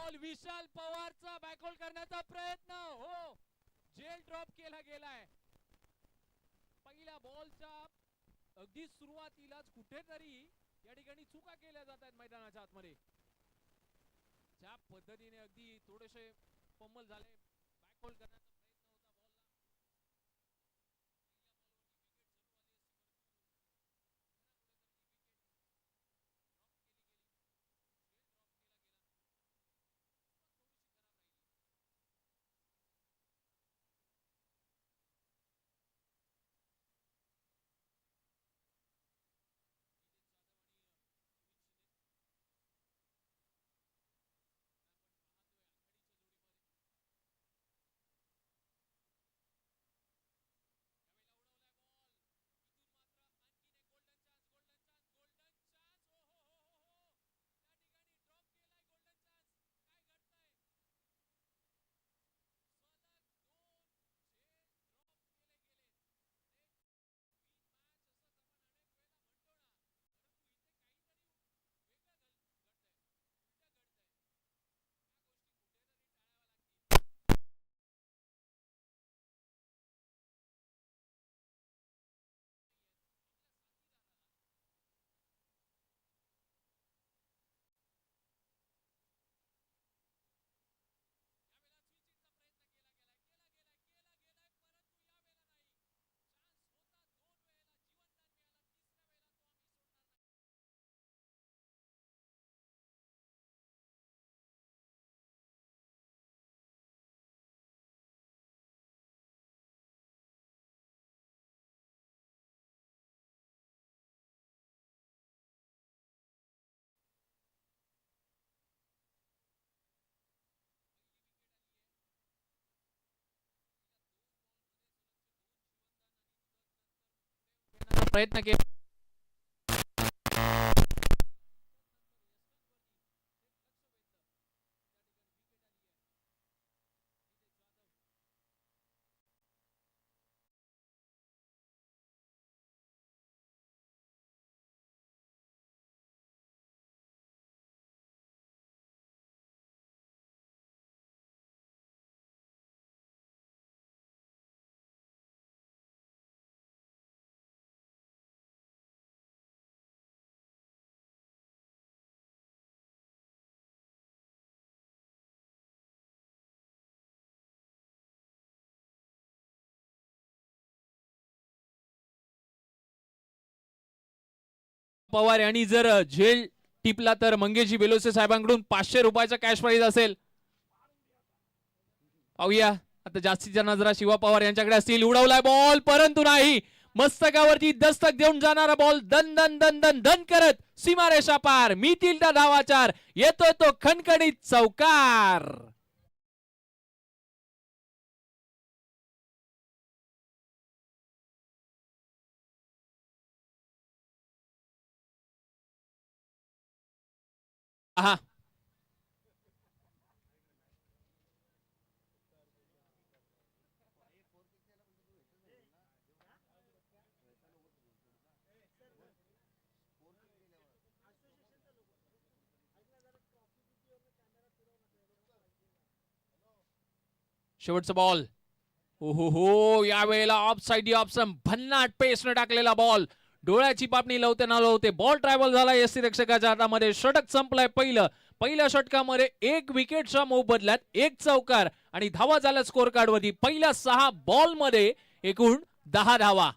विशाल पवारचा बॅकहोल करण्याचा प्रयत्न हो झेल ड्रॉप केला गेलाय. पहिल्या बॉलच्या अगदी सुरुवातीलाच कुठेतरी या ठिकाणी चुका केल्या जात आहेत मैदानाच्या आतमध्ये. ज्या पद्धतीने अगदी थोडेसे पम्मल झाले बॅकहोल करण्याचा प्रयत्न प्रयत्न केला. पवार यांनी जर झेल टिपला तर मंगेशजी बेलोसे साहेबांकडून 500 रुपयाचा कॅश प्राइज असेल. पाहूया आता जास्तीच्या नजरा शिवा पवार यांच्याकडे असतील. उडवलाय बॉल परंतु नाही. मस्तकावरती दस्तक देऊन जाणारा बॉल दन दन दन दन दन करत सीमारेषा पार. मितील त्या धावाचार येतोय तो खणखणीत चौकार. आहा शेवटचा बॉल. हो यावेळेला ऑफ साइड ऑप्शन भन्नाट पेसने टाकलेला बॉल. डोळ्याची पापणी लावते ना लावते बॉल ट्रॅव्हल झाला एससी रक्षकाच्या हातामध्ये. षटक संपलाय पहिल्या षटकामध्ये 1 विकेटच्या मोबदल्यात 1 चौकार आणि धावा झाल्या स्कोर कार्ड वरती. पहिल्या 6 बॉल मध्ये एकूण 10 धावा.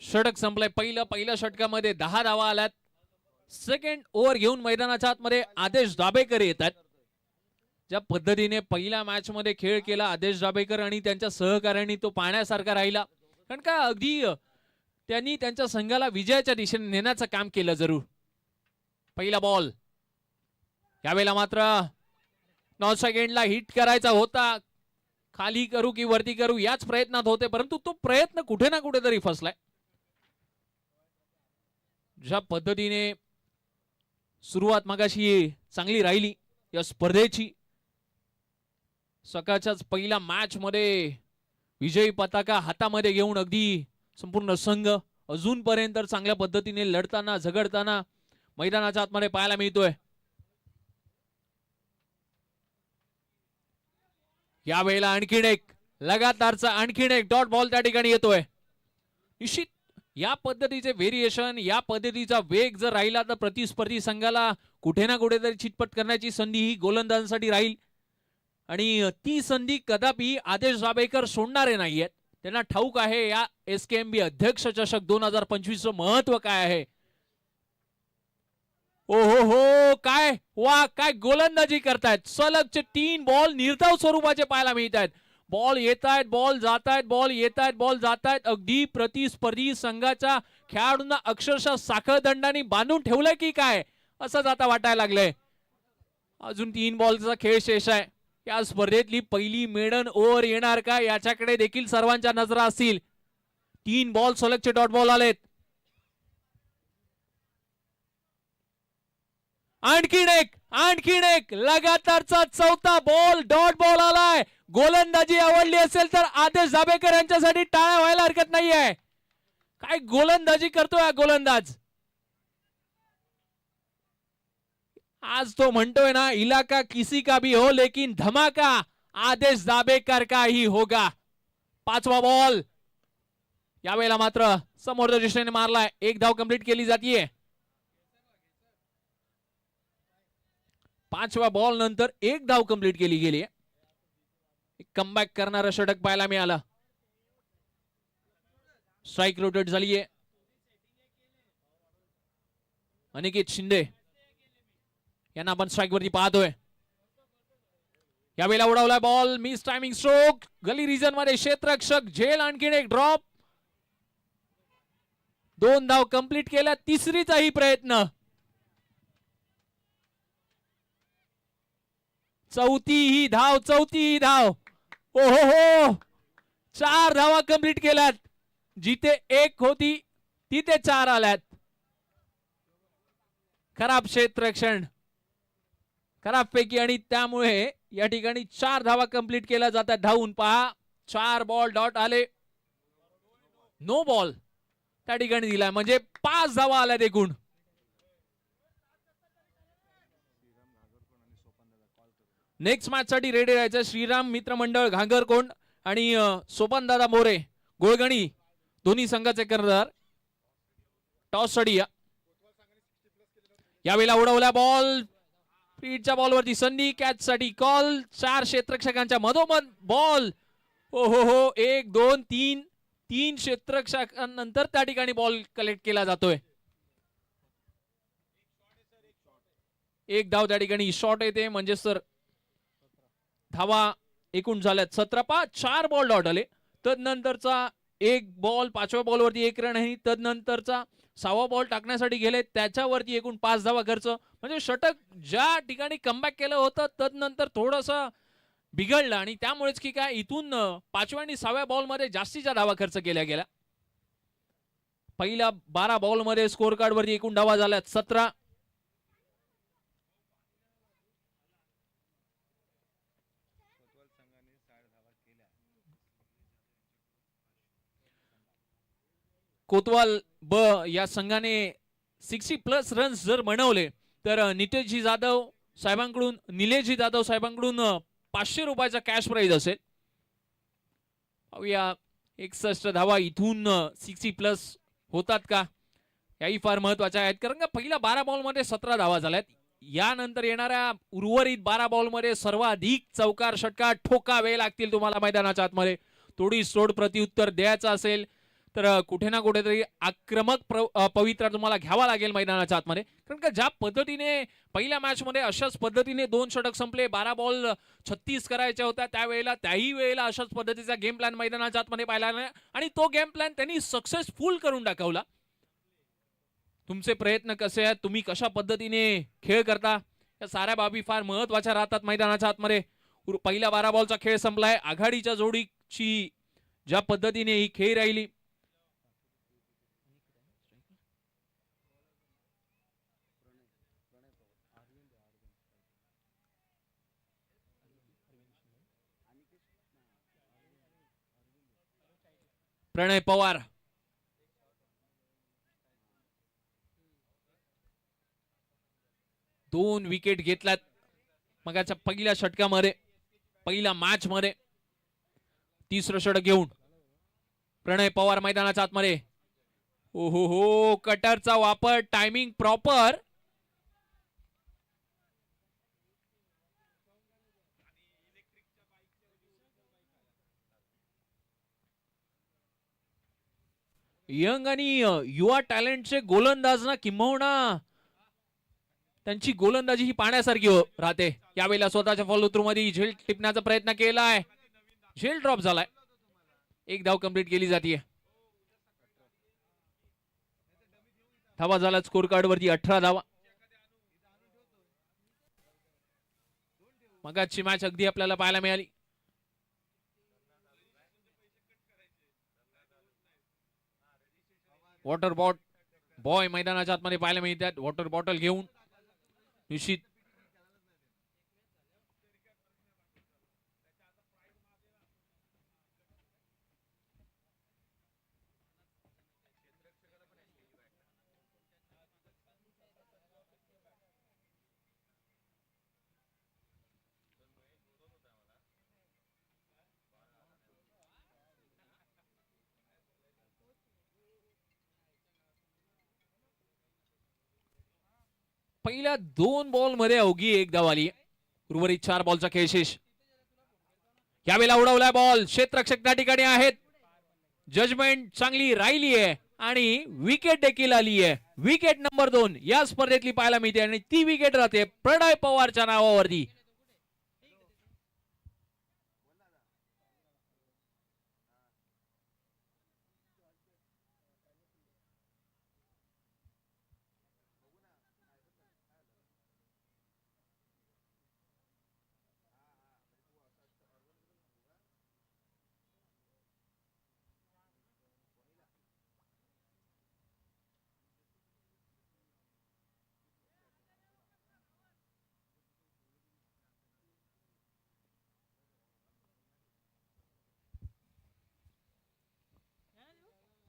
षटक संपलंय पहिल्या षटकामध्ये 10 धावा आल्यात. सेकंड ओव्हर घेऊन मैदानाच्या आतमध्ये आदेश दाभेकर येतात. ज्या पद्धतीने पहिल्या मॅच मध्ये खेळ केला आदेश दाभेकर आणि त्यांच्या सहकार्यांनी तो पाहण्यासारखा राहिला. कारण का अगदी त्यांनी त्यांच्या संघाला विजयाच्या दिशेने नेण्याचं काम केलं जरूर. पहिला बॉल यावेळेला मात्र 9 सेकंडला हिट करायचा होता. खाली करू की वरती करू याच प्रयत्नात होते, परंतु तो प्रयत्न कुठे ना कुठेतरी फसलाय. ज्या पद्धतीने सुरुवात मगाशी चांगली राहिली या स्पर्धेची, सकाळच्याच पहिल्या मॅच मध्ये विजयी पताका हातामध्ये घेऊन अगदी संपूर्ण संघ अजूनपर्यंत चांगल्या पद्धतीने लढताना झगडताना मैदानाच्या आतमध्ये पाहायला मिळतोय. यावेळेला आणखीन एक लगातारचा आणखीन एक डॉट बॉल त्या ठिकाणी येतोय. निश्चित या पद्धतीचे व्हेरिएशन, या पद्धतीचा वेग जर राहिला तर प्रतिस्पर्धी संघाला कुठे ना कुठेतरी चितपट करण्याची संधी ही गोलंदाजांसाठी राहील आणि ती संधी कदापि आदेश जाबेकर सोडणारे नाहीयेत. त्यांना ठाऊक आहे या SKMB अध्यक्ष चषक 2025 महत्व काय आहे. ओहो हो, काय वा, काय गोलंदाजी करतायत. सलगचे 3 बॉल निर्धाव स्वरूपाचे पाहायला मिळत आहेत. बॉल येत आहेत, बॉल जात आहेत, बॉल येत आहेत, बॉल जात आहेत. अगदी प्रतिस्पर्धी संघाच्या खेळाडूंना अक्षरशः साखळदंडाने बांधून ठेवलंय की काय असंच आता वाटायला लागलंय. अजून 3 बॉलचा खेळ शेष आहे. या स्पर्धेतली पहिली मेडन ओव्हर येणार का याच्याकडे देखील सर्वांच्या नजरा असतील. 3 बॉल सलगचे डॉट बॉल आलेत. आणखीन एक लगातारचा चौथा बॉल डॉट बॉल आलाय. गोलंदाजी आवडली असेल तर आदेश जाबेकर यांच्यासाठी टाळ्या व्हायला हरकत नाहीये. काय गोलंदाजी करतोय गोलंदाज. आज तो म्हणतोय ना, इलाका किसी का भी हो लेकिन धमाका आदेश जाबेकर का ही होगा. 5वा बॉल यावेळेला मात्र समोरच्या दिशेने मारलाय. 1 धाव कंप्लीट केली जातीये. 5व्या बॉल नंतर 1 धाव कंप्लीट केली गेली. कमबॅक करणारं षटक पाहायला मिळालं. स्ट्राइक रोटेट झालीये. अनिकेत शिंदे यांना आपण स्ट्राइक वरती पाहतोय. यावेळेला उडवलाय बॉल, मिस टायमिंग स्ट्रोक. गली रिजन मध्ये क्षेत्ररक्षक झेल. आणखीन एक ड्रॉप. 2 धाव कंप्लीट केल्या. तिसरीचाही प्रयत्न. चौथी धाव. ओहो हो, 4 धावा कंप्लीट केल्यात. जिथे 1 होती तिथे 4 आल्यात. खराब क्षेत्ररक्षण, खराब पैकी, आणि त्यामुळे या ठिकाणी 4 धावा कंप्लीट केल्या जातात. धावून पहा, 4 बॉल डॉट आले. नो बॉल त्या ठिकाणी दिलाय, म्हणजे 5 धावा आल्यात एकूण. नेक्स्ट मॅच साठी रेडी राहायचं. श्रीराम मित्रमंडळ घागरकोंड आणि सोपानदादा मोरे गोळगणी दोन्ही संघाचे कर्णधार. टॉस साठी यावेळेला उडवला बॉल. स्पीडच्या बॉलवरती संधी. कॅच साठी कॉल. 4 क्षेत्ररक्षकांच्या मधोमध बॉल. ओहो हो, 1 2 3 क्षेत्ररक्षकांनंतर त्या ठिकाणी बॉल कलेक्ट केला जातोय. 1 धाव त्या ठिकाणी शॉट येते, म्हणजे सर धावा एकूण झाल्यात 17. 4 बॉल डॉट आले. तदनंतरचा 1 बॉल, 5व्या बॉलवरती 1 रन आहे. तदनंतरचा 6वा बॉल टाकण्यासाठी गेले, त्याच्यावरती एकूण 5 धावा खर्च. म्हणजे षटक ज्या ठिकाणी कमबॅक केलं होतं तदनंतर थोडस बिघडलं आणि त्यामुळेच की काय इथून 5व्या आणि 6व्या बॉल मध्ये जास्तीच्या धावा खर्च केल्या गेल्या. पहिल्या 12 बॉल मध्ये स्कोर कार्ड वरती एकूण धावा झाल्यात 17. कोतवाल ब या संघाने 60+ रन्स जर बनवले तर निलेशजी जाधव साहेबांकडून 500 रुपयाचा कॅश प्राइज असेल. पाहूया 61 धावा इथून 60+ होतात का, याही फार महत्वाच्या आहेत. कारण का पहिल्या 12 बॉल मध्ये 17 धावा झाल्यात. यानंतर येणाऱ्या उर्वरित 12 बॉल मध्ये सर्वाधिक चौकार षटकार ठोकावे लागतील तुम्हाला मैदानाच्या आतमध्ये. थोडी सोड प्रत्युत्तर द्यायचं असेल तर कुठे ना कुठेतरी आक्रमक पवित्रा तुम्हाला घ्यावा लागेल मैदानाच्या आतमध्ये. कारण का ज्या पद्धतीने पहिल्या मॅच मध्ये अशाच पद्धतीने 2 षटक संपले, 12 बॉल 36 करायच्या होत्या, त्यावेळेला त्याही वेळेला अशाच पद्धतीचा गेम प्लॅन मैदानाच्या आतमध्ये पाहिला नाही आणि तो गेम प्लॅन त्यांनी सक्सेसफुल करून दाखवला. तुमचे प्रयत्न कसे आहेत, तुम्ही कशा पद्धतीने खेळ करता, या साऱ्या बाबी फार महत्वाच्या राहतात मैदानाच्या आतमध्ये. पहिल्या 12 बॉलचा खेळ संपलाय. आघाडीच्या जोडीची ज्या पद्धतीने ही खेळ राहिली, प्रणय पवार दोन विकेट घेतल्यात मगाच्या पहिल्या षटकामध्ये, पहिल्या मॅच मध्ये. तिसरं षटक घेऊन प्रणय पवार मैदानाच्या आतमध्ये. ओहो हो, कटरचा वापर, टायमिंग प्रॉपर. यंग आणि युवा टॅलेंटचे गोलंदाज ना, किंबहुना त्यांची गोलंदाजी ही पाहण्यासारखी राहते. यावेळेला स्वतःच्या फॉलो थ्रू मध्ये झेल टिपण्याचा प्रयत्न केलाय, झेल ड्रॉप झालाय. एक धाव कंप्लीट केली जाते. धावा झाला स्कोर कार्ड वरती 18 धावा. मगाची मॅच अगदी आपल्याला पाहायला मिळाली. वॉटर बॉय मैदानाच्या आतमध्ये पाहायला मिळतात. वॉटर बॉटल घेऊन निश्चित पहिल्या 2 बॉल मध्ये अवघी एक धाव आली. उर्वरित 4 बॉलचा खेळ शेष. यावेळेला उडवलाय बॉल, क्षेत्ररक्षक त्या ठिकाणी आहेत. जजमेंट चांगली राहिली आहे आणि विकेट देखील आली आहे. विकेट नंबर 2 या स्पर्धेतली पाहायला मिळते आणि ती विकेट राहते प्रणय पवारच्या नावावरती.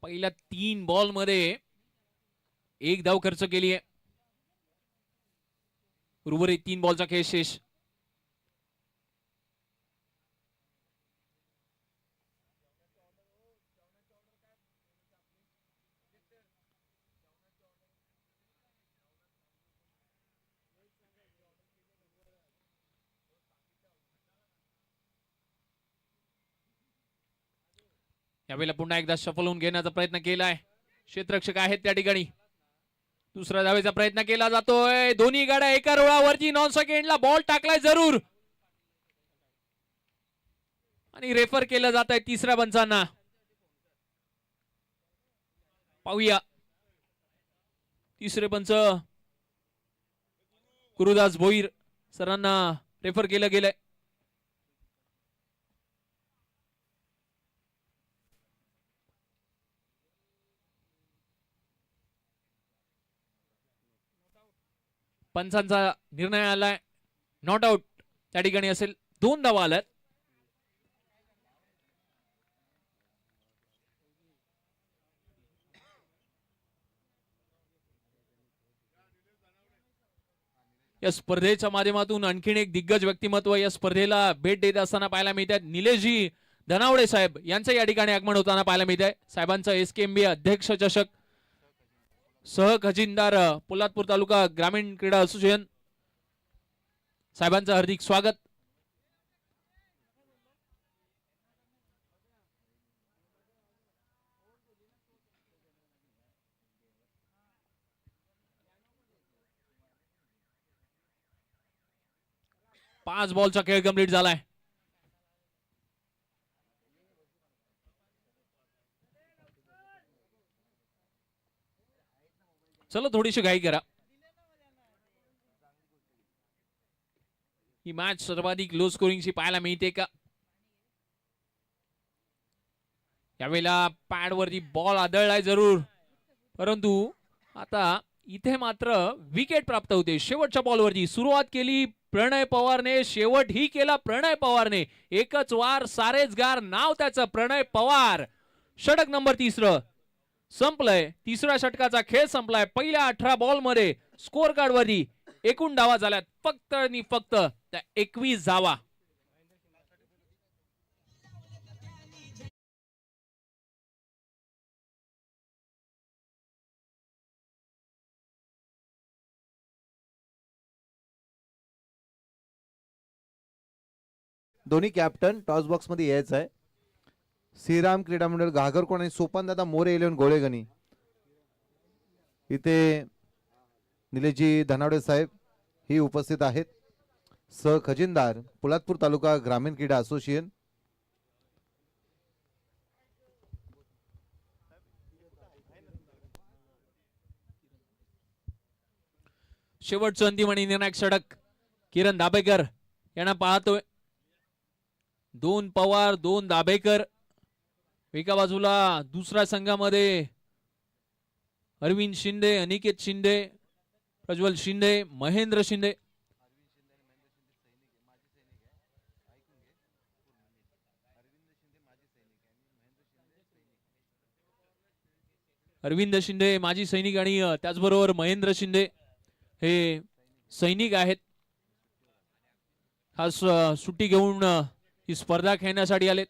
पहिल्या 3 बॉल मध्ये एक धाव खर्च केली आहे. उर्वरित 3 बॉलचा खेळ शेष. यावेळेला पुन्हा एकदा शफल होऊन घेण्याचा प्रयत्न केलाय. क्षेत्ररक्षक आहेत त्या ठिकाणी. दुसऱ्या धावेचा प्रयत्न केला जातोय. दोन्ही गाड्या एका रुळावरती. नॉन सेकंडला बॉल टाकलाय जरूर आणि रेफर केलं जात आहे तिसऱ्या पंचांना. पाहूया तिसरे पंच गुरुदास भोईर सरांना रेफर केलं गेलंय. पंचांचा निर्णय आलाय, नॉट आउट त्या ठिकाणी असेल. 2 धावा आल्यात. या स्पर्धेच्या माध्यमातून आणखीन एक दिग्गज व्यक्तिमत्व या स्पर्धेला भेट देत असताना पाहायला मिळतात. निलेशजी धनावडे साहेब यांचं या ठिकाणी आगमन होताना पाहायला मिळत आहे. साहेबांचं SKMB अध्यक्ष चषक सह खजिनदार पोलादपूर तालुका ग्रामीण क्रीडा असोसिएशन साहेबांचं हार्दिक स्वागत. पाच बॉलचा खेळ कंप्लीट झालाय. चलो थोडीशी घाई करा. ही मॅच सर्वाधिक लो स्कोरिंगची पाहायला मिळते का? यावेळेला पॅड वरती बॉल आदळलाय जरूर, परंतु आता इथे मात्र विकेट प्राप्त होते. शेवटच्या बॉलवरती सुरुवात केली प्रणय पवारने, शेवट ही केला प्रणय पवारने. एकच वार सारेच गार, नाव त्याचं प्रणय पवार. षटक नंबर 3 संपलंय. तिसऱ्या षटकाचा खेळ संपलाय. पहिल्या 18 बॉल मध्ये स्कोर कार्ड वरती एकूण धावा झाल्यात फक्त आणि फक्त त्या 21 धावा. दोन्ही कॅप्टन टॉस बॉक्स मध्ये यायचं आहे. श्रीराम क्रीडा मंडळ घागरकोण आणि सोपान दादा मोरे इलेवन गोळेगणी. इथे निलेशजी धनावडे साहेब ही उपस्थित आहेत. सह खजिनदार पोलादपूर तालुका ग्रामीण क्रीडा असोसिएशन. शेवटचं अंतिम आणि निर्णायक षटक किरण दाभेकर यांना पाहतोय. 2 पवार 2 दाभेकर. एका बाजूला दुसऱ्या संघामध्ये अरविंद शिंदे, अनिकेत शिंदे, प्रज्वल शिंदे, महेंद्र शिंदे. अरविंद शिंदे माजी सैनिक आणि त्याचबरोबर महेंद्र शिंदे हे सैनिक आहेत. हा सुट्टी घेऊन ही स्पर्धा खेळण्यासाठी आलेत.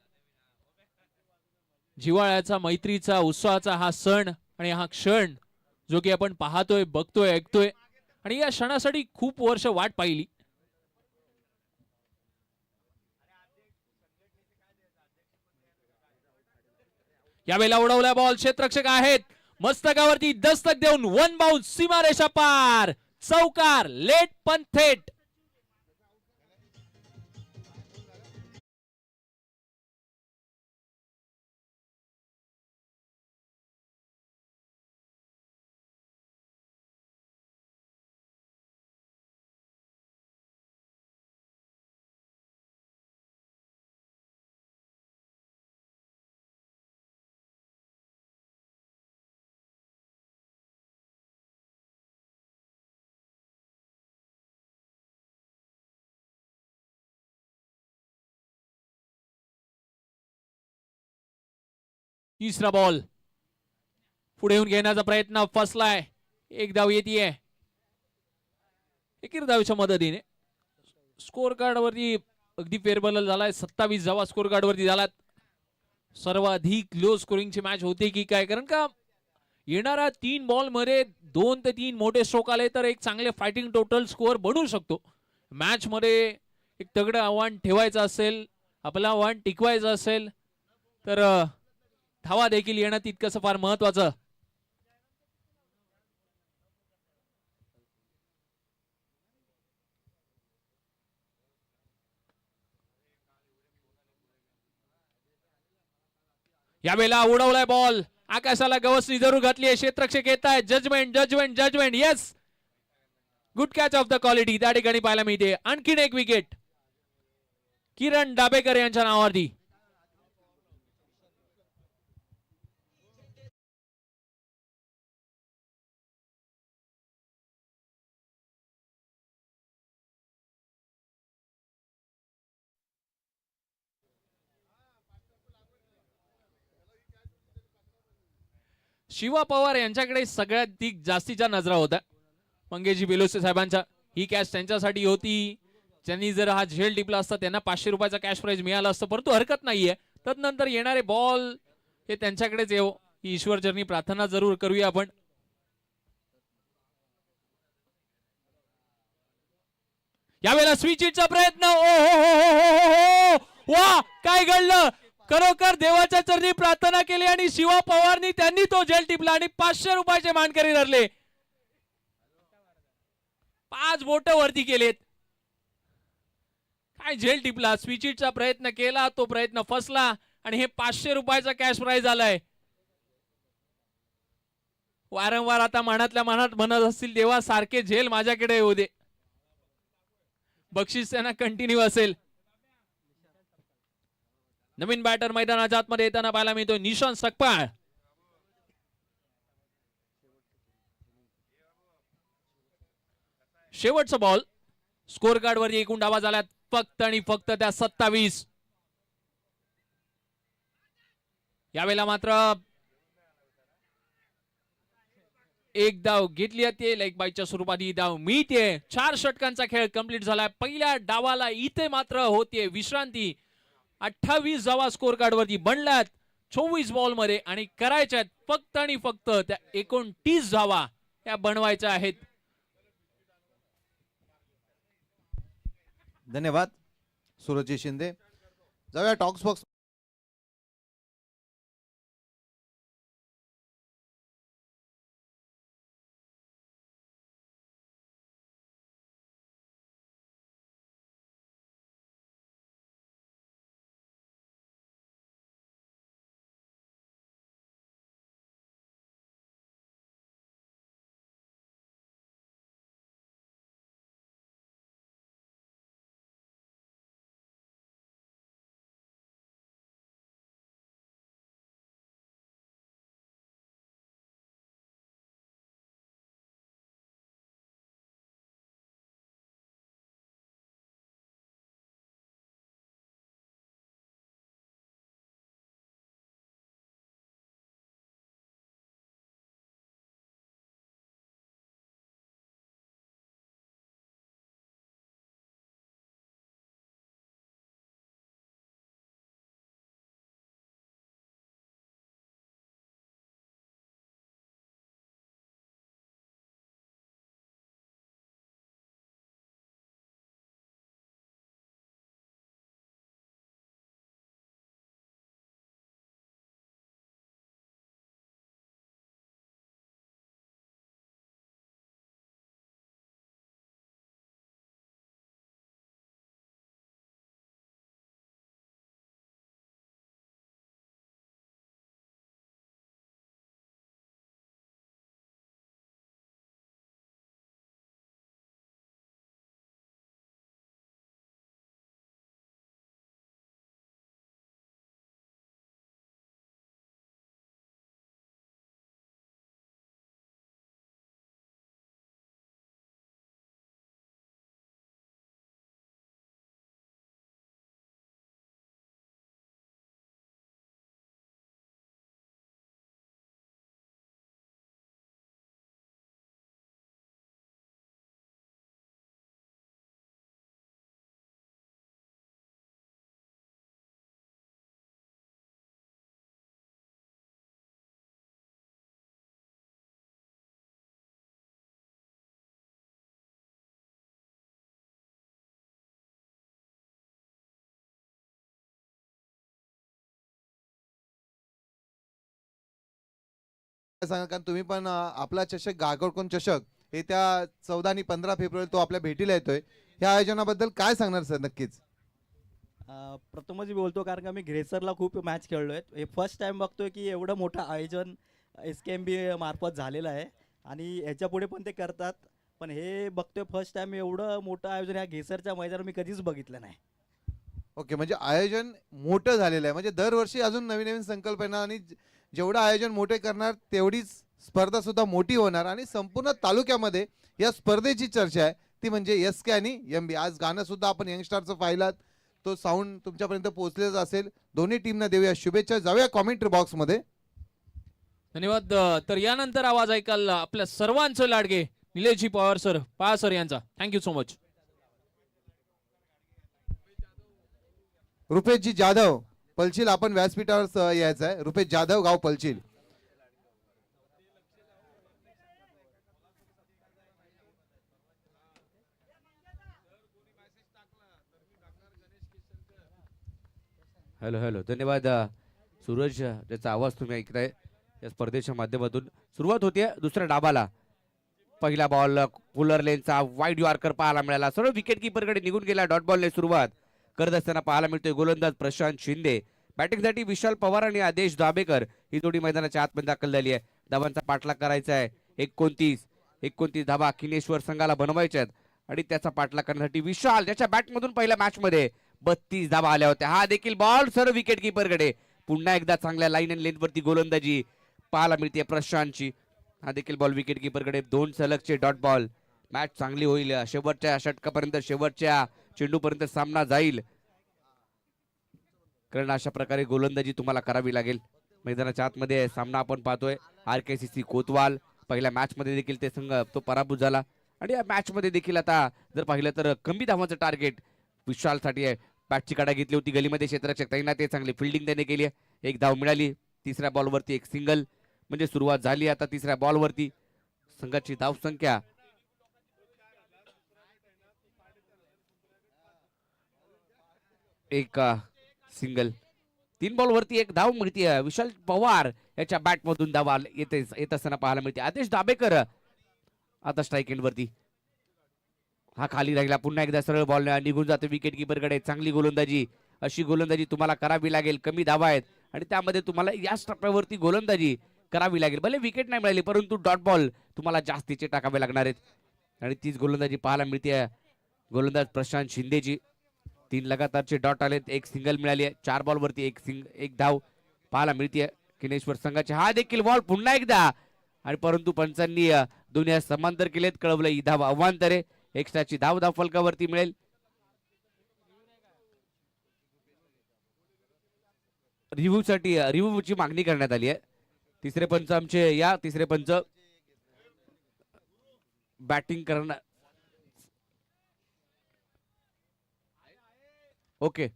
जिव्हाळ्याचा, मैत्रीचा, उत्साहाचा हा सण आणि हा क्षण जो की आपण पाहतोय, बघतोय, ऐकतोय आणि या क्षणासाठी खूप वर्ष वाट पाहिली. यावेळेला उडवला बॉल, क्षेत्ररक्षक आहेत, मस्तकावरती दस्तक देऊन वन बाउन्स, सीमारेषा पार, चौकार, लेट पण थेट. तिसरा बॉल पुढे येऊन घेण्याचा प्रयत्न फसलाय. एक धाव येते एकीर धावेच्या मदतीने. स्कोर कार्ड वरती अगदी फेरबदल झालाय. 27 धावा स्कोर कार्ड वरती झालात. सर्वाधिक लो स्कोरिंगची मॅच होते की काय, कारण का येणाऱ्या 3 बॉल मध्ये 2 ते 3 मोठे स्ट्रोक आले तर एक चांगले फायटिंग टोटल स्कोअर बनू शकतो. मॅच मध्ये एक तगडं आव्हान ठेवायचं असेल, आपलं आव्हान टिकवायचं असेल तर धावा देखील येणं तितकंच फार महत्वाचं. यावेळेला उडवलाय बॉल, आकाशाला गवसणी जरूर घातली आहे. क्षेत्ररक्षक येत आहे. Judgement judgement judgement, yes, good catch of the quality त्या ठिकाणी पाहायला मिळते. आणखीन एक विकेट किरण दाभेकर यांच्या नावावरती. शिवा पवार यांच्याकडे सगळ्यात जास्तीच्या नजरा होत्या मंगेशजी बेलोसे साहेबांच्या. ही कॅच त्यांच्यासाठी होती. त्यांनी जर हा झेल टिपला असता त्यांना 500 रुपयाचा कॅश प्राइज मिळाला असतं, परंतु हरकत नाहीये. तदनंतर येणारे बॉल हे त्यांच्याकडेच येऊ ही ईश्वरचरणी प्रार्थना जरूर करूया आपण. यावेळेला स्विचिटचा प्रयत्न, ओ हो, वा, काय घडलं. खरोखर देवाच्या चरणी प्रार्थना केली आणि शिवा पवारनी त्यांनी तो झेल टिपला आणि 500 रुपयाचे मानकरी ठरले. 5 बोट वरती केलेत. काय झेल टिपला, स्विचिटचा प्रयत्न केला, तो प्रयत्न फसला आणि हे 500 रुपयाचा कॅश प्राइज आलाय. वारंवार आता मनातल्या मनात म्हणत असतील, देवा सारखे झेल माझ्याकडे येऊ दे. बक्षीस त्यांना कंटिन्यू असेल. नवीन बॅटर मैदानाच्या आतमध्ये येताना पाहायला मिळतोय निशांत सकपाळ. शेवटचा बॉल. स्कोर कार्ड वरती एकूण धावा झाल्यात फक्त आणि फक्त त्या 27. यावेळेला मात्र एक धाव घेतली जाते. लेग बायच्या स्वरूपात ही धाव मिळते. 4 षटकांचा खेळ कंप्लीट झालाय. पहिल्या डावाला इथे मात्र होतीये विश्रांती. 28 धावा स्कोर कार्ड वरती बनल्यात 24 बॉल मध्ये आणि करायच्यात फक्त आणि फक्त त्या 29 धावा त्या बनवायच्या आहेत. धन्यवाद सूरजजी शिंदे. जाऊया टॉक्स बॉक्स. सांगा, कारण तुम्ही पण आपला चषक गागोडकोन चषक हे त्या 14 आणि 15 फेब्रुवारी तो आपल्या भेटीला येतोय. या आयोजनाबद्दल काय सांगणार सर? नक्कीच प्रथमच मी बोलतो कारण का मी ग्रेसरला खूप मॅच खेळलोय. हे फर्स्ट टाइम बघतोय की एवढं मोठं आयोजन SKMB मार्फत झालेलं आहे आणि ह्याच्या पुढे पण ते करतात. पण हे बघतोय फर्स्ट टाइम एवढं मोठं आयोजन ह्या ग्रेसरच्या मैदानावर मी कधीच बघितलं नाही. ओके, म्हणजे आयोजन मोठं झालेलं आहे. म्हणजे दरवर्षी अजून नवीन नवीन संकल्पना आणि जेवढं आयोजन मोठे करणार तेवढीच स्पर्धा सुद्धा मोठी होणार आणि संपूर्ण तालुक्यामध्ये या स्पर्धेची चर्चा आहे ती म्हणजे SK आणि MB. आज गाणं सुद्धा आपण यंगस्टारचं पाहिलात, तो साऊंड तुमच्यापर्यंत पोहोचलेच असेल. दोन्ही टीमना देऊया शुभेच्छा. जाऊया कॉमेंट्री बॉक्स मध्ये. धन्यवाद. तर यानंतर आवाज ऐकाल आपल्या सर्वांचं लाडके निलेशजी पवार सर, पहा सर यांचा. Thank you so much. रुपेशजी जाधव पलचिल, आपण व्यासपीठावर यायचं आहे. रुपेश जाधव, गाव पलचिल. Hello hello. धन्यवाद सूरज, ज्याचा आवाज तुम्ही ऐकताय या स्पर्धेच्या माध्यमातून. सुरुवात होते दुसऱ्या डाबाला. पहिला बॉल कुलर लेनचा वाईड यॉर्कर पाहायला मिळाला. सर्व विकेट कीपरकडे निघून गेला. डॉट बॉलने सुरुवात करत असताना पाहायला मिळतोय गोलंदाज प्रशांत शिंदे. बॅटिंगसाठी विशाल पवार आणि आदेश दाबेकर ही जोडी मैदानाच्या आतमध्ये दाखल झाली आहे. धावांचा पाठलाग करायचा आहे. 29 धावा किनेश्वर संघाला बनवायच्या आहेत. आणि त्याचा पाठलाग करण्यासाठी विशाल, ज्याच्या बॅटमधून पहिल्या मॅच मध्ये 32 धावा आल्या होत्या. हा देखील बॉल सर विकेट कडे. पुन्हा एकदा चांगल्या लाईन अँड लेंथ वरती गोलंदाजी पाहायला मिळते प्रशांतची. हा देखील बॉल विकेट कडे. 2 सलगचे डॉट बॉल. मॅच चांगली होईल. शेवटच्या षटकापर्यंत, शेवटच्या चेंडूपर्यंत सामना जाईल, कारण अशा प्रकारे गोलंदाजी तुम्हाला करावी लागेल. मैदानाच्या आतमध्ये सामना आपण पाहतोय. RKCC कोतवाल, पहिल्या मॅच मध्ये देखील ते संघ तो पराभूत झाला आणि या मॅच मध्ये देखील आता जर पाहिलं तर कमी धावांचं टार्गेट विशालसाठी आहे. बॅटची काढा घेतली होती, गलीमध्ये क्षेत्ररक्षक तैनात आहे, चांगली फिल्डिंग त्याने केली आहे. 1 धाव मिळाली. तिसऱ्या बॉलवरती 1 सिंगल, म्हणजे सुरुवात झाली आता तिसऱ्या बॉलवरती. संघाची धाव संख्या एक सिंगल. 3 बॉलवरती 1 धाव मिळते. विशाल पवार याच्या बॅटमधून धावा येत असताना पाहायला मिळते. आदेश दाबेकर आता स्ट्राईक एंड वरती. हा खाली राहिला. पुन्हा एकदा सरळ बॉल निघून जातो विकेट कडे. चांगली गोलंदाजी, अशी गोलंदाजी तुम्हाला करावी लागेल. कमी धावा आहेत आणि त्यामध्ये तुम्हाला याच टप्प्यावरती गोलंदाजी करावी लागेल. भले विकेट नाही मिळाली, परंतु डॉट बॉल तुम्हाला जास्तीचे टाकावे लागणार आहेत आणि तीच गोलंदाजी पाहायला मिळते गोलंदाज प्रशांत शिंदेची. 3 लगातारचे डॉट आलेत, 1 सिंगल मिळाली आहे. 4 बॉलवरती 1 धाव पाहायला मिळते किनेश्वर संघाचे. हा देखील बॉल पुन्हा एकदा, आणि परंतु पंचांनी दोन्ही समांतर केलेत. कळवलं ही धाव अवांतरे. एक्स्ट्राची धाव फलकावरती मिळेल. रिव्ह्यूची मागणी करण्यात आली आहे. तिसरे पंच आमचे तिसरे पंच बॅटिंग करणार. ओके,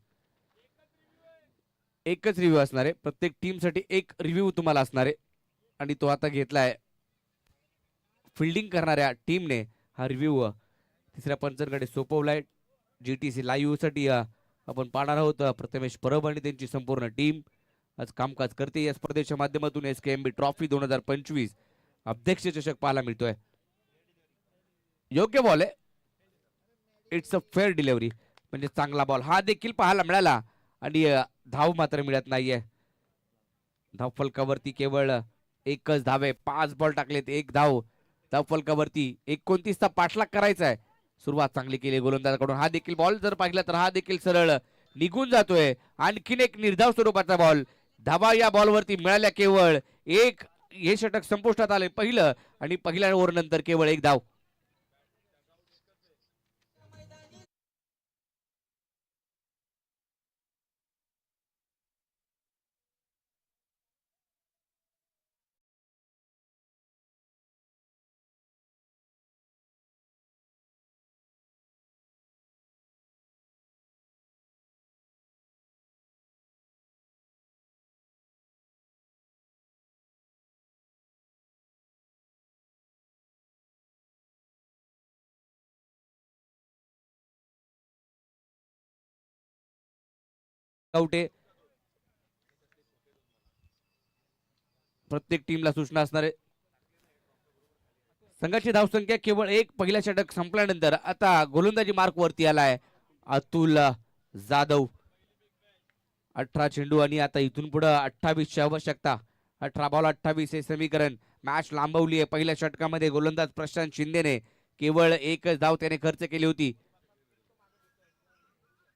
एकच रिव्ह्यू असणार आहे. प्रत्येक टीम साठी 1 रिव्ह्यू तुम्हाला असणार आहे आणि तो आता घेतलाय फिल्डिंग करणाऱ्या टीमने. हा रिव्ह्यू तिसऱ्या पंचांकडे सोपवलाय. GTC लाईव्ह साठी आपण पाहणार आहोत. प्रथमेश परब आणि त्यांची संपूर्ण टीम आज कामकाज करते. या स्पर्धेच्या माध्यमातून SKMB ट्रॉफी 2025 अध्यक्ष चषक पाहायला मिळतोय. योग्य बॉल आहे. इट्स अ फेअर डिलिव्हरी, म्हणजे चांगला बॉल. हा देखील पाहायला मिळाला आणि धाव मात्र मिळत नाहीये. धाव फलकावरती केवळ 1च धाव आहे. 5 बॉल टाकलेत, 1 धाव. धाव फलकावरती 29चा पाठलाग करायचा आहे. सुरुवात चांगली केली गोलंदाजाकडून. हा देखील बॉल जर पाहिला तर हा देखील सरळ निघून जातोय. आणखीन एक निर्धाव स्वरूपाचा बॉल. धावा या बॉलवरती मिळाल्या केवळ 1. हे षटक संपुष्टात आले पहिलं, आणि पहिल्या ओव्हर नंतर केवळ 1 धाव. आउट आहे. प्रत्येक टीमला सूचना असणार आहे. संघाची धावसंख्या केवळ 1. पहिला षटक संपल्यानंतर आता गोलंदाजी मार्क वरती आलाय अतुल जाधव. 18 चेंडू आणि आता इथून पुढे 28ची आवश्यकता. 18 बॉल 28 हे समीकरण. मॅच लांबवली आहे. पहिल्या षटकामध्ये गोलंदाज प्रशांत शिंदेने केवळ 1च धाव त्याने खर्च केली होती.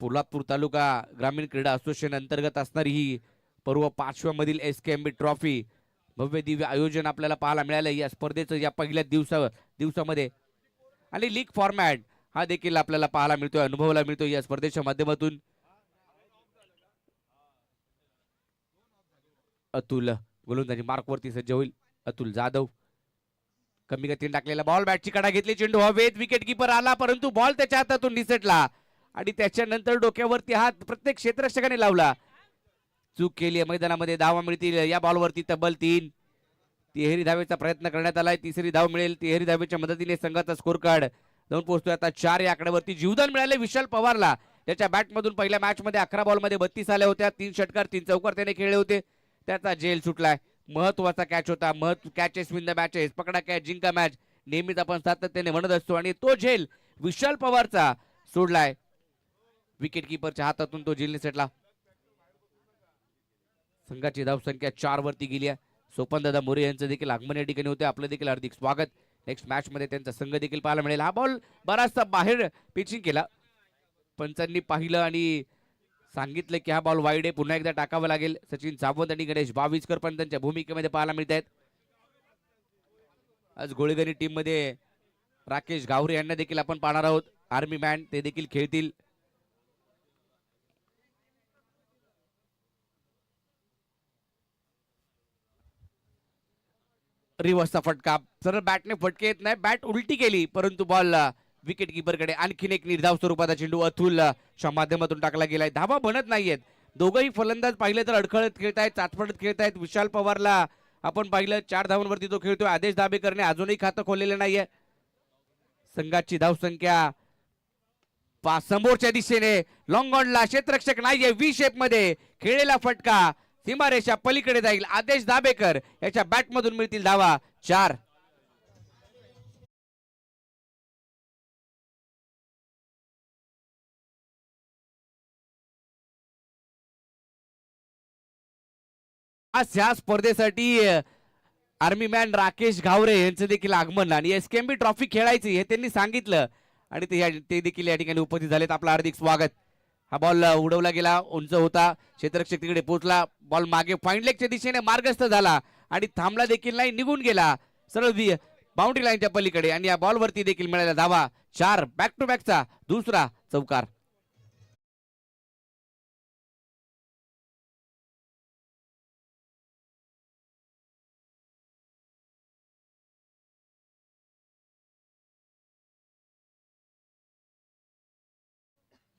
पोलादपूर तालुका ग्रामीण क्रीडा असोसिएशन अंतर्गत असणारी ही पर्व 5व्या मधील SKMB ट्रॉफी भव्य दिव्य आयोजन आपल्याला पाहायला मिळालं या स्पर्धेचं या पहिल्या दिवसामध्ये. आणि लीग फॉर्मॅट हा देखील आपल्याला पाहायला मिळतोय, अनुभवायला मिळतोय या स्पर्धेच्या माध्यमातून. अतुल गोलंदाजी मार्कवरती सज्ज होईल. अतुल जाधव कमी गतीने टाकलेला बॉल. बॅटची कडा घेतली, चेंडू हवेत. विकेट किपर आला, परंतु बॉल त्याच्या हातातून निसटला आणि त्याच्यानंतर डोक्यावरती हात प्रत्येक क्षेत्ररक्षकाने लावला. चूक केली आहे मैदानामध्ये. धावा मिळतील या बॉलवरती तब्बल 3. तिहेरी धावेचा प्रयत्न करण्यात आलाय. तिसरी धाव मिळेल. तिहेरी धावेच्या मदतीने संघाचा स्कोर कार्ड जाऊन पोहोचतोय आता 4 या आकड्यावरती. जीवदान मिळाले विशाल पवारला, त्याच्या बॅटमधून पहिल्या मॅच मध्ये 11 बॉलमध्ये 32 आल्या होत्या. 3 षटकार 3 चौकार त्याने खेळले होते. त्याचा जेल सुटलाय. महत्वाचा कॅच होता. कॅचेस विन द मॅचेस, पकडा कॅच जिंका मॅच, नेहमीच आपण सातत्याने म्हणत असतो आणि तो झेल विशाल पवारचा सोडलाय. विकेट किपरच्या हातातून तो झेल निसटला. संघाची धावसंख्या 4 वरती गेली आहे. सोपन दादा मोरे यांचं देखील आगमन या ठिकाणी होते. आपलं देखील हार्दिक स्वागत. नेक्स्ट मॅच मध्ये त्यांचा संघ देखील पाहायला मिळेल. हा बॉल बराचसा बाहेर पिचिंग केला, पंचांनी पाहिलं आणि सांगितलं की हा बॉल वाईड आहे, पुन्हा एकदा टाकावा लागेल. सचिन सावंत आणि गणेश बाविस्कर पण त्यांच्या भूमिकेमध्ये पाहायला मिळत आहेत. आज गोळेगणी टीम मध्ये राकेश गावरे यांना देखील आपण पाहणार आहोत. आर्मी मॅन ते देखील खेळतील. रिव्हर्सचा फटका, सरळ बॅटने फटके येत नाही, बॅट उलटी केली परंतु बॉल विकेट किपर कडे. आणखीन एक निर्धाव स्वरूपाचा चेंडू अतुल च्या माध्यमातून टाकला गेलाय. धावा बनत नाहीयेत. दोघंही फलंदाज पाहिले तर अडखळत खेळतायत, चाचपडत खेळतायत. विशाल पवारला आपण पाहिलं 4 धावांवरती तो खेळतोय. आदेश दाबेकरने अजूनही खातं खोललेलं नाहीये. संघाची धावसंख्या समोरच्या दिशेने लॉंग ऑनला क्षेत्ररक्षक नाहीये. व्ही शेप मध्ये खेळलेला फटका सीमारेषा पलीकडे जाईल. आदेश दाबेकर याच्या बॅट मधून मिळतील धावा 4. आज या स्पर्धेसाठी आर्मी मॅन राकेश घावरे यांचं देखील आगमन आणि एसकेएमबी ट्रॉफी खेळायची हे त्यांनी सांगितलं आणि ते देखील या ठिकाणी उपस्थित झालेत. आपलं हार्दिक स्वागत. हा बॉल उडवला गेला, उंच होता, क्षेत्ररक्षक तिकडे पोहोचला. बॉल मागे फाईन लेगच्या दिशेने मार्गस्थ झाला आणि थांबला देखील नाही, निघून गेला सरळ बाउंड्री लाईनच्या पलीकडे आणि या बॉल वरती देखील मिळाला धावा 4. बॅक टू बॅकचा दुसरा चौकार.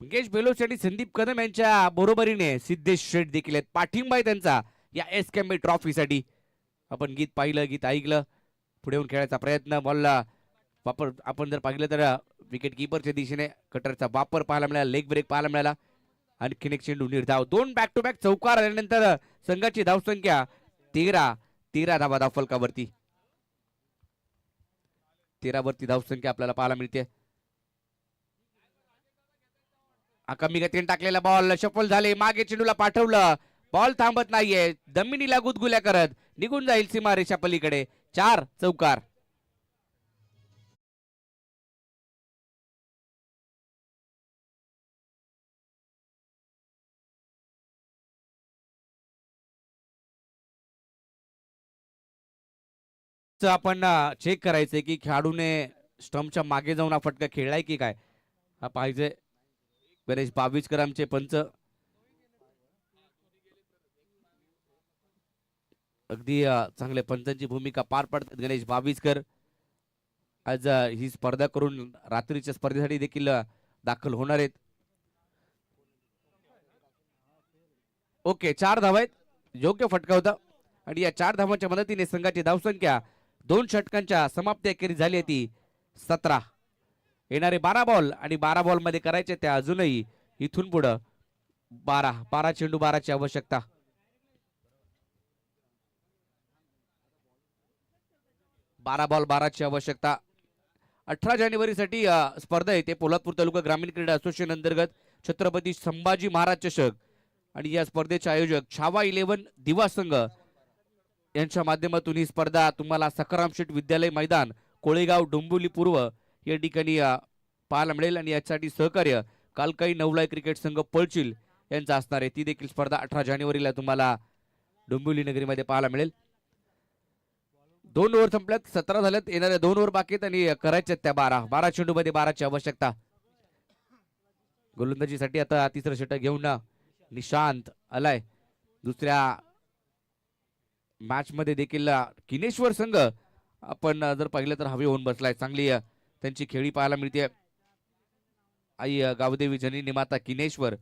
मंगेश बेलोच आणि संदीप कदम यांच्या बरोबरीने सिद्धेश शेठ देखील आहेत. पाठिंबा आहे त्यांचा या एसकेएमबी ट्रॉफीसाठी. आपण गीत पाहिलं, गीत ऐकलं, पुढे येऊन खेळायचा प्रयत्न. बॉलला वापर आपण जर पाहिलं तर विकेट किपरच्या दिशेने कटरचा वापर पाहायला मिळाला, लेग ब्रेक पाहायला मिळाला. आणखीन एक चेंडू निर्धाव. 2 बॅक टू बॅक चौकार आल्यानंतर संघाची धावसंख्या 13 धावा धावफलकावरती. 13 वरती धावसंख्या आपल्याला पाहायला मिळते. कमी गतीने टाकलेला बॉल शफल झाले, मागे चेंडूला पाठवलं, बॉल थांबत नाहीये, जमिनीला गुदगुल्या करत निघून जाईल सीमारेषा पलीकडे. 4 चौकार. आपण चेक करायचंय की खेळाडूने स्टंपच्या मागे जाऊन हा फटका खेळलाय की काय, हा पाहिजे. गणेश बाविस्कर आमचे पंच अगदी चांगले पंचांची भूमिका पार पडतात. गणेश बाविस्कर आज ही स्पर्धा करून रात्रीच्या स्पर्धेसाठी देखील दाखल होणार आहेत. ओके, 4 धावा आहेत, योग्य फटका होता आणि या 4 धावांच्या मदतीने संघाची धावसंख्या 2 षटकांच्या समाप्ती अखेरीस झाली आहे ती 17. येणारे 12 बॉल आणि 12 बॉल मध्ये करायचे त्या अजूनही इथून पुढे 12 चेंडू 12ची आवश्यकता. 12 बॉल 12ची आवश्यकता. 18 जानेवारीसाठी स्पर्धा आहे ते पोलादपूर तालुका ग्रामीण क्रीडा असोसिएशन अंतर्गत छत्रपती संभाजी महाराज चषक आणि या स्पर्धेचे आयोजक छावा 11 दिवा संघ यांच्या माध्यमातून ही स्पर्धा तुम्हाला सखाराम शेठ विद्यालय मैदान कोळेगाव डोंबिवली पूर्व या ठिकाणी पाहायला मिळेल आणि यासाठी सहकार्य कालकाई नवलाई क्रिकेट संघ पळचिल यांचा असणार आहे. ती देखील स्पर्धा 18 जानेवारीला तुम्हाला डोंबिवली नगरीमध्ये पाहायला मिळेल. 2 ओव्हर संपल्यात, 17 झाल्यात, येणाऱ्या 2 ओव्हर बाकी आहेत आणि करायच्यात त्या 12 चेंडू मध्ये 12ची आवश्यकता. गोलंदाजीसाठी आता तिसरं षटक घेऊन निशांत आलाय. दुसऱ्या मॅच मध्ये देखील किनेश्वर संघ आपण जर पाहिलं तर हवे होऊन बसलाय. चांगली त्यांची खेळी पाहायला मिळते. आई गावदेवी जननी माता किनेश्वर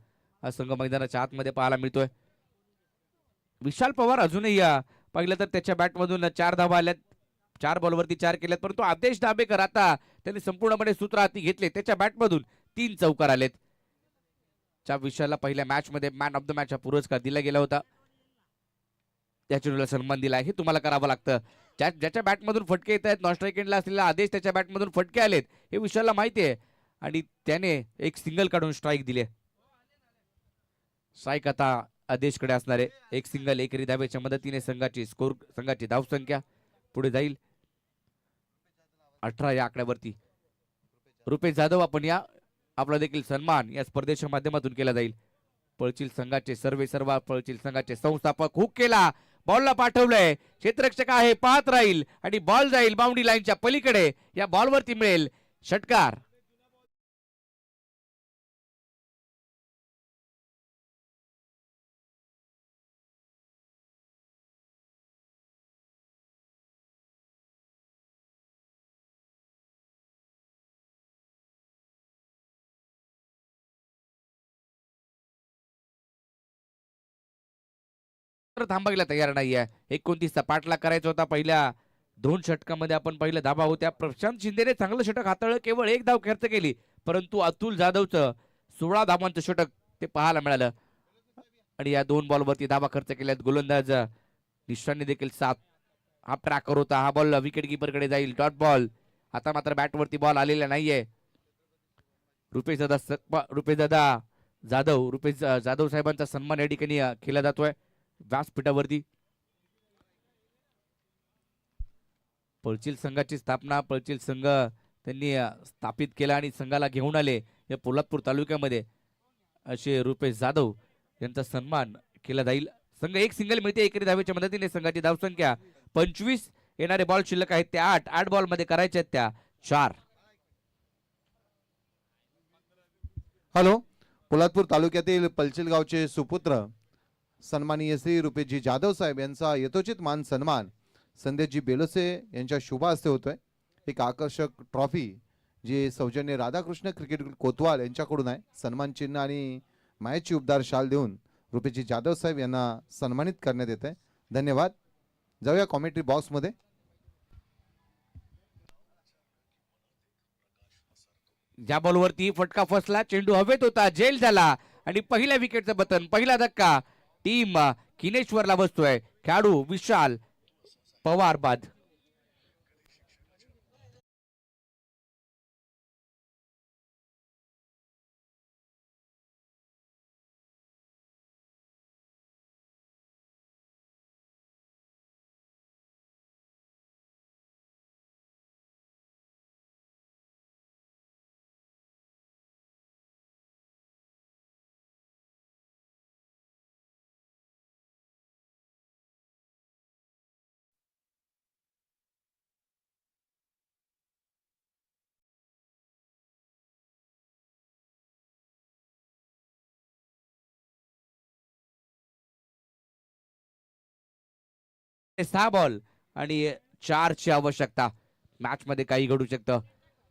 हा संघ मैदानाच्या आतमध्ये पाहायला मिळतोय. विशाल पवार अजूनही पाहिलं तर त्याच्या बॅट मधून 4 धावा आल्यात, 4 बॉलवरती 4 केल्यात, परंतु आदेश दाबेकर आता त्यांनी संपूर्णपणे सूत्र हाती घेतले. त्याच्या बॅट मधून 3 चौकार आलेत. च्या विशालला पहिल्या मॅच मध्ये मॅन ऑफ द मॅच हा पुरस्कार दिला गेला होता. त्या चेंडूला सन्मान दिला, हे तुम्हाला करावं लागतं. ज्याच्या बॅट मधून फटके येत आहेत, नॉन स्ट्राईक एंडला असलेला आदेश त्याच्या बॅट मधून फटके आलेत हे विशालला माहिती आहे आणि त्याने एक सिंगल काढून स्ट्राईक दिले. स्ट्राईक आता आदेशकडे असणार आहे. एक सिंगल एकेरी धावेच्या मदतीने संघाची धावसंख्या पुढे जाईल. 18 या आकड्यावरती रुपेश जाधव आपण या आपला देखील सन्मान या स्पर्धेच्या माध्यमातून केला जाईल. पळचिल संघाचे सर्वेसर्वा पळचिल संघाचे संस्थापक हुक केला, बॉलला पाठवलंय, क्षेत्ररक्षक आहे पाहत राहील आणि बॉल जाईल बाउंड्री लाईनच्या पलीकडे. या बॉलवरती मिळेल षटकार. थांबायला तयार नाहीये. 29चा पाठलाग करायचा होता. पहिल्या 2 षटकामध्ये आपण पहिल्या धाबा होत्या. प्रशांत शिंदेने चांगलं षटक हाताळलं, केवळ 1 धाव खर्च केली, परंतु अतुल जाधवचं 16 धावांचं षटक ते पाहायला मिळालं. आणि या 2 बॉलवरती धाबा खर्च केल्यात. गोलंदाज निशांनी देखील 7. हा ट्रॅकर होता, हा बॉल विकेट कीपर कडे जाईल, डॉट बॉल. आता मात्र बॅटवरती बॉल आलेला नाहीये. रुपेश जाधव साहेबांचा सन्मान या ठिकाणी केला जातोय व्यासपीठावरती. पळचिल संघाची स्थापना पळचिल संघ त्यांनी स्थापित केला आणि संघाला घेऊन आले या पोलादपूर तालुक्यामध्ये असे रुपेश जाधव यांचा सन्मान केला जाईल. संघ 1 सिंगल मिळते एकेरी धावेच्या मदतीने. संघाची धावसंख्या 25, येणारे बॉल शिल्लक आहेत त्या 8 बॉल मध्ये करायचे आहेत त्या 4. हॅलो, पोलादपूर तालुक्यातील पलचिल गावचे सुपुत्र सन्माननीय श्री रुपेशजी जाधव साहेब यांचा यथोचित मान सन्मान संदेशजी बेलोसे यांच्या शुभ हस्ते होतोय. एक आकर्षक ट्रॉफी जी सौजन्य राधाकृष्ण क्रिकेट कोतवाल यांच्याकडून आहे. सन्मान चिन्ह आणि मायाची उबदार शाल देऊन रुपेशजी जाधव साहेब यांना सन्मानित करण्यात येत आहे. धन्यवाद. जाऊया कॉमेंट्री बॉक्स मध्ये. ज्या बॉलवरती फटका फसला, चेंडू हवेत होता, जेल झाला आणि पहिल्या विकेटचं बटन, पहिला धक्का टीम किनेश्वरला बसतोय. खेळाडू विशाल पवार बाद. सहा बॉल आणि 4 ची आवश्यकता. मॅच मध्ये काही घडू शकतं.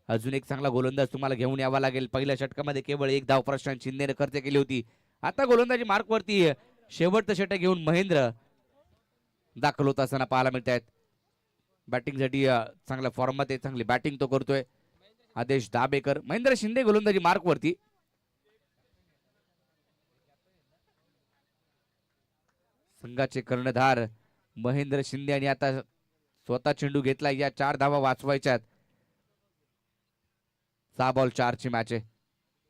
अजून एक चांगला गोलंदाज तुम्हाला घेऊन यावा लागेल. पहिल्या षटकामध्ये केवळ 1 धाव प्रशांत शिंदेने खर्च केली होती. आता गोलंदाजी मार्क वरती शेवटचं षटक घेऊन महेंद्र दाखल होत असताना पाहायला मिळत आहेत. बॅटिंगसाठी चांगल्या फॉर्म मध्ये चांगली बॅटिंग तो करतोय आदेश दाबेकर. महेंद्र शिंदे गोलंदाजी मार्क वरती. संघाचे कर्णधार महेंद्र शिंदे आणि आता स्वतः चेंडू घेतला. या 4 धावा वाचवायच्यात. 6 बॉल 4 ची मॅच आहे.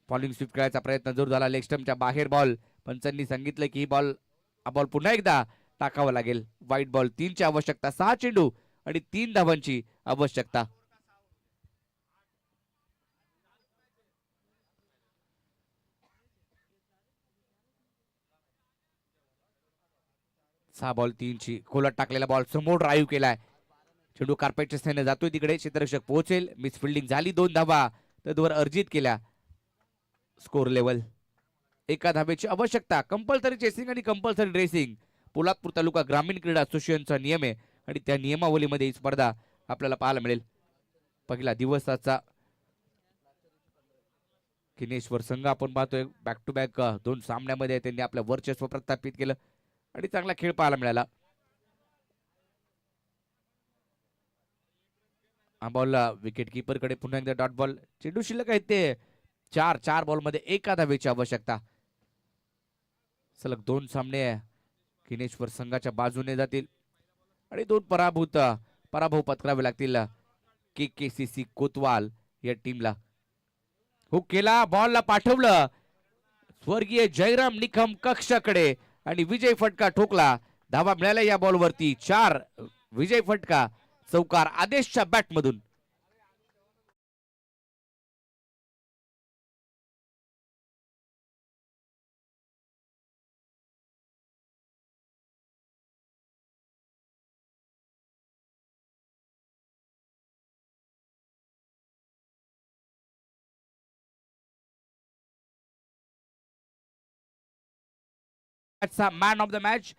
बॉलिंग स्वीप करायचा प्रयत्न जरूर झाला. लेग स्टंपच्या बाहेर बॉल. पंचांनी सांगितलं की हा बॉल पुन्हा एकदा टाकावा लागेल. वाईट बॉल. 3 ची आवश्यकता. 6 चेंडू आणि 3 धावांची आवश्यकता. सहा बॉल 3 ची. खोलात टाकलेला बॉल समोर ड्राईव्ह केलाय. चेंडू कार्पेटच्या स्थाने जातोय तिकडे. क्षेत्ररक्षक पोहोचेल. मिस फिल्डिंग झाली. 2 धावा तद्वर अर्जित केल्या. स्कोर लेवल 1 धावेची आवश्यकता. कंपल्सरी चेसिंग आणि कंपल्सरी ड्रेसिंग पोलादपूर तालुका ग्रामीण क्रीडा असोसिएशनचा नियम आहे आणि त्या नियमावलीमध्ये ही स्पर्धा आपल्याला पाहायला मिळेल. पहिला दिवसाचा किनेश्वर संघ आपण पाहतोय बॅक टू बॅक 2 सामन्यामध्ये त्यांनी आपलं वर्चस्व प्रस्थापित केलं आणि चांगला खेळ पाहायला मिळाला. हा बॉल विकेट कीपर कडे पुन्हा एकदा डॉट बॉल. चेंडू शिल्लक आहेत ते 4 बॉल मध्ये 1 धावेची आवश्यकता. सलग 2 सामने किनेश्वर संघाच्या बाजूने जातील आणि 2 पराभव पत्करावे लागतील KKCC कोतवाल या टीमला. हुक केला, बॉलला पाठवलं स्वर्गीय जयराम निकम कक्षाकडे आणि विजय फटका ठोकला. धावा मिळाल्या या बॉलवरती. 4 विजय फटका चौकार आदेशच्या बॅट मधून. Man of the match